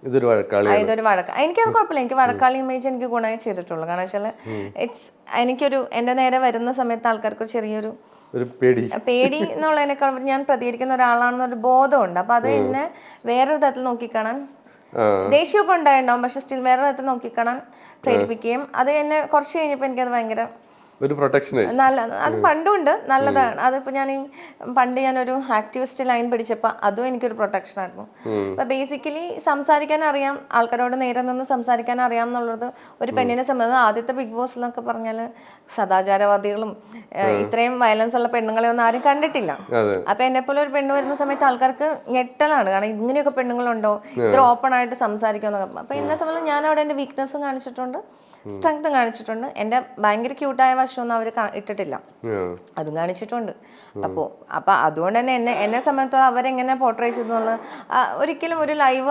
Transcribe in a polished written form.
ഇതൊരു വഴക്ക്. എനിക്കത് കുഴപ്പമില്ല. എനിക്ക് വഴക്കാളി ഇമേജ് എനിക്ക് ഗുണമായി ചെയ്തിട്ടുള്ളൂ. കാരണം വെച്ചാൽ എനിക്കൊരു എൻ്റെ നേരെ വരുന്ന സമയത്ത് ആൾക്കാർക്ക് ചെറിയൊരു പേടി എന്നുള്ളതിനേക്കാൾ ഞാൻ പ്രതികരിക്കുന്ന ഒരാളാണെന്നൊരു ബോധമുണ്ട്. അപ്പൊ അത് എന്നെ വേറൊരു തരത്തിൽ നോക്കിക്കാണാൻ ദേഷ്യമൊക്കെ ഉണ്ടായിട്ടുണ്ടാവും, പക്ഷെ സ്റ്റിൽ വേറൊരു തരത്തിൽ നോക്കിക്കാണാൻ പ്രേരിപ്പിക്കുകയും അത് എന്നെ കുറച്ച് കഴിഞ്ഞപ്പോൾ എനിക്കത് ഭയങ്കര ഒരു പ്രൊട്ടക്ഷൻ നല്ല, അത് പണ്ടുണ്ട്, നല്ലതാണ്. അതിപ്പോ പണ്ട് ഞാനൊരു ആക്ടിവിസ്റ്റ് ലൈൻ പിടിച്ചപ്പോൾ അതും എനിക്കൊരു പ്രൊട്ടക്ഷൻ ആയിരുന്നു. അപ്പൊ ബേസിക്കലി സംസാരിക്കാൻ അറിയാം, ആൾക്കാരോട് നേരെ നിന്ന് സംസാരിക്കാൻ അറിയാം എന്നുള്ളത് ഒരു പെണ്ണിനെ സംബന്ധിച്ച്. ആദ്യത്തെ ബിഗ് ബോസ് എന്നൊക്കെ പറഞ്ഞാല് സദാചാരവാദികളും ഇത്രയും വയലൻസ് ഉള്ള പെണ്ണുങ്ങളെ ഒന്നും ആരും കണ്ടിട്ടില്ല. അപ്പൊ എന്നെപ്പോലെ ഒരു പെണ്ണ് വരുന്ന സമയത്ത് ആൾക്കാർക്ക് ഞെട്ടലാണ്, കാരണം ഇങ്ങനെയൊക്കെ പെണ്ണുങ്ങളുണ്ടോ, ഇത്ര ഓപ്പൺ ആയിട്ട് സംസാരിക്കുമെന്നൊക്കെ. അപ്പൊ എന്നെ സംബന്ധിച്ച് ഞാൻ അവിടെ എൻ്റെ വീക്ക്നെസ്സും കാണിച്ചിട്ടുണ്ട്, സ്ട്രെങ്ത്തും കാണിച്ചിട്ടുണ്ട്. എൻ്റെ ഭയങ്കര ക്യൂട്ടായ വശമൊന്നും അവർ ഇട്ടിട്ടില്ല, അതും കാണിച്ചിട്ടുണ്ട്. അപ്പൊ അതുകൊണ്ട് തന്നെ എന്നെ സംബന്ധിച്ചോളം അവരെങ്ങനെ പോർട്രേ ചെയ്തു എന്നുള്ളത് ഒരിക്കലും ഒരു ലൈവ്